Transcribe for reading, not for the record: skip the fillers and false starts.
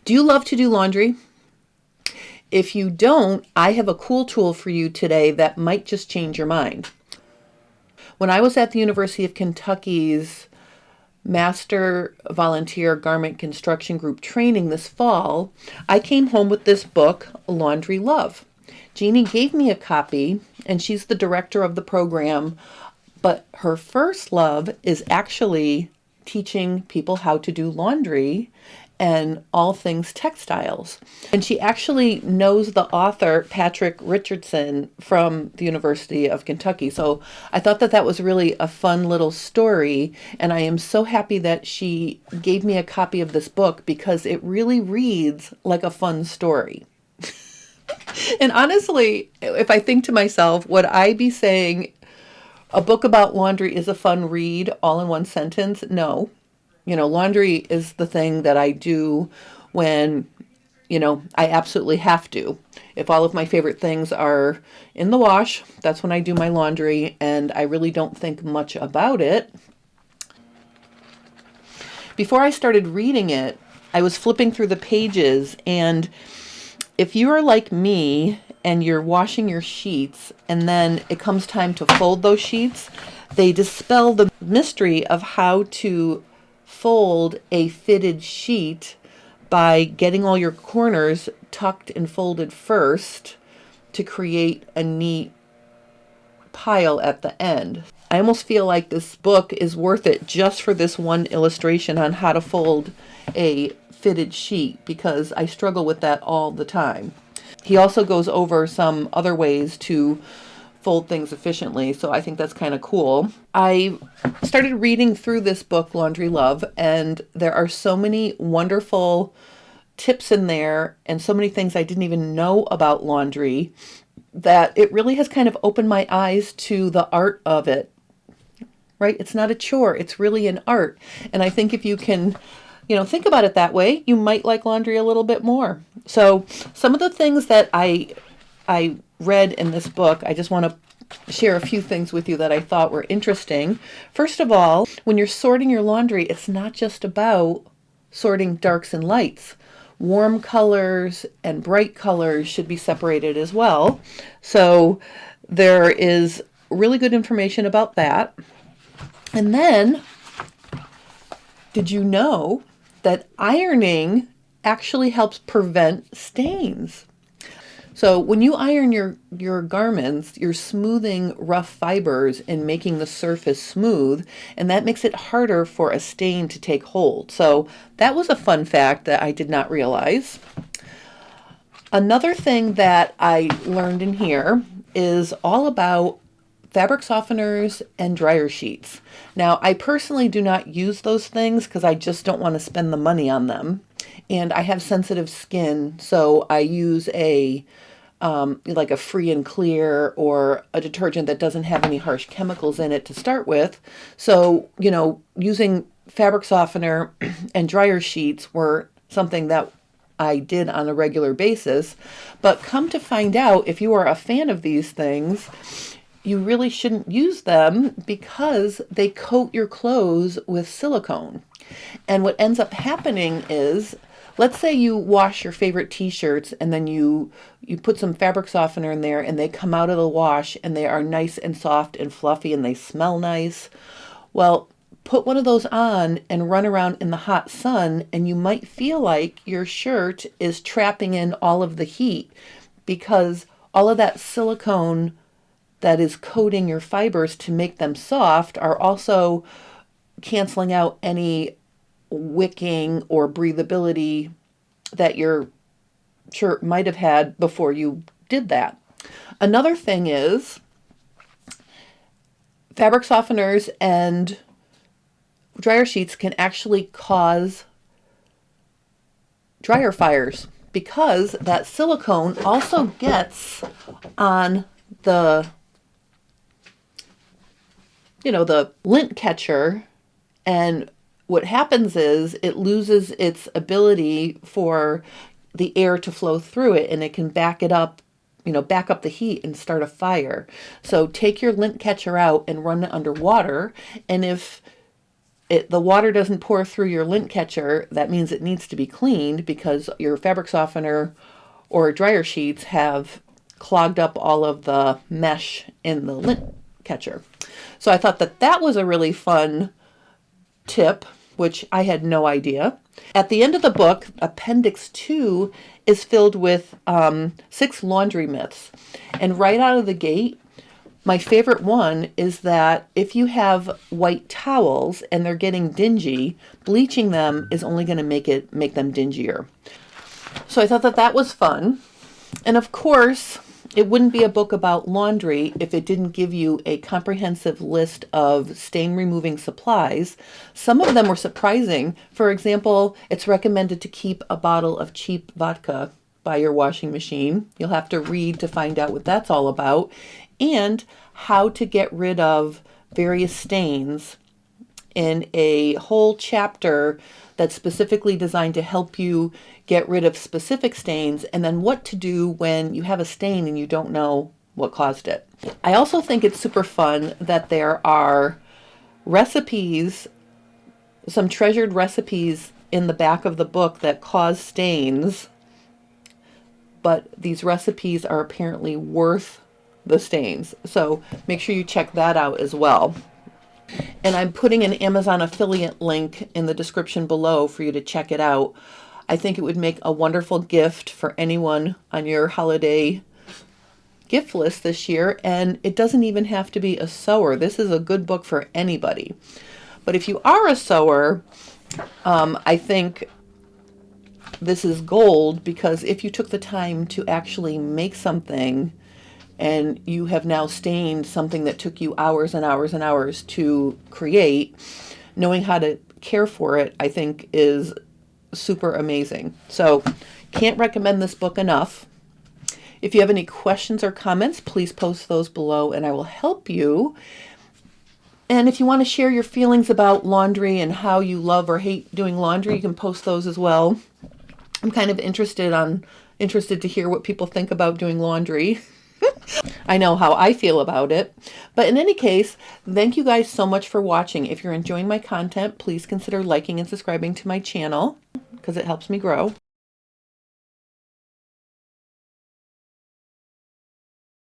Do you love to do laundry? If you don't, I have a cool tool for you today that might just change your mind. When I was at the University of Kentucky's Master Volunteer Garment Construction Group training this fall, I came home with this book, Laundry Love. Jeannie gave me a copy, and she's the director of the program, but her first love is actually teaching people how to do laundry and all things textiles. And she actually knows the author, Patric Richardson, from the University of Kentucky. So I thought that that was really a fun little story. And I am so happy that she gave me a copy of this book because it really reads like a fun story. And honestly, if I think to myself, would I be saying a book about laundry is a fun read all in one sentence? No. Laundry is the thing that I do when, I absolutely have to. If all of my favorite things are in the wash, that's when I do my laundry, and I really don't think much about it. Before I started reading it, I was flipping through the pages, and if you are like me and you're washing your sheets and then it comes time to fold those sheets, they dispel the mystery of how to fold a fitted sheet by getting all your corners tucked and folded first to create a neat pile at the end. I almost feel like this book is worth it just for this one illustration on how to fold a fitted sheet, because I struggle with that all the time. He also goes over some other ways to fold things efficiently, so I think that's kind of cool. I started reading through this book, Laundry Love, and there are so many wonderful tips in there and so many things I didn't even know about laundry that it really has kind of opened my eyes to the art of it, right? It's not a chore, it's really an art. And I think if you can think about it that way, you might like laundry a little bit more. So some of the things that I read in this book, I just want to share a few things with you that I thought were interesting. First of all, when you're sorting your laundry, it's not just about sorting darks and lights. Warm colors and bright colors should be separated as well. So there is really good information about that. And then, did you know that ironing actually helps prevent stains? So when you iron your garments, you're smoothing rough fibers and making the surface smooth, and that makes it harder for a stain to take hold. So that was a fun fact that I did not realize. Another thing that I learned in here is all about fabric softeners and dryer sheets. Now, I personally do not use those things because I just don't want to spend the money on them. And I have sensitive skin, so I use like a free and clear or a detergent that doesn't have any harsh chemicals in it to start with. So, using fabric softener and dryer sheets were something that I did on a regular basis. But come to find out, if you are a fan of these things, you really shouldn't use them because they coat your clothes with silicone. And what ends up happening is, let's say you wash your favorite t-shirts and then you put some fabric softener in there and they come out of the wash and they are nice and soft and fluffy and they smell nice. Well, put one of those on and run around in the hot sun and you might feel like your shirt is trapping in all of the heat because all of that silicone that is coating your fibers to make them soft are also canceling out any wicking or breathability that your shirt might have had before you did that. Another thing is fabric softeners and dryer sheets can actually cause dryer fires because that silicone also gets on the the lint catcher, and what happens is it loses its ability for the air to flow through it, and it can back it up, back up the heat and start a fire. So take your lint catcher out and run it under water. And if the water doesn't pour through your lint catcher, that means it needs to be cleaned because your fabric softener or dryer sheets have clogged up all of the mesh in the lint catcher. So I thought that that was a really fun tip, which I had no idea. At the end of the book, Appendix 2 is filled with 6 laundry myths. And right out of the gate, my favorite one is that if you have white towels and they're getting dingy, bleaching them is only going to make them dingier. So I thought that that was fun. And of course, it wouldn't be a book about laundry if it didn't give you a comprehensive list of stain removing supplies. Some of them were surprising. For example, it's recommended to keep a bottle of cheap vodka by your washing machine. You'll have to read to find out what that's all about. And how to get rid of various stains in a whole chapter that's specifically designed to help you get rid of specific stains, and then what to do when you have a stain and you don't know what caused it. I also think it's super fun that there are recipes, some treasured recipes in the back of the book that cause stains, but these recipes are apparently worth the stains. So make sure you check that out as well. And I'm putting an Amazon affiliate link in the description below for you to check it out. I think it would make a wonderful gift for anyone on your holiday gift list this year. And it doesn't even have to be a sewer. This is a good book for anybody. But if you are a sewer, I think this is gold, because if you took the time to actually make something and you have now stained something that took you hours and hours and hours to create, knowing how to care for it, I think is super amazing. So can't recommend this book enough. If you have any questions or comments, please post those below and I will help you. And if you want to share your feelings about laundry and how you love or hate doing laundry, you can post those as well. I'm kind of interested to hear what people think about doing laundry. I know how I feel about it. But in any case, thank you guys so much for watching. If you're enjoying my content, please consider liking and subscribing to my channel because it helps me grow.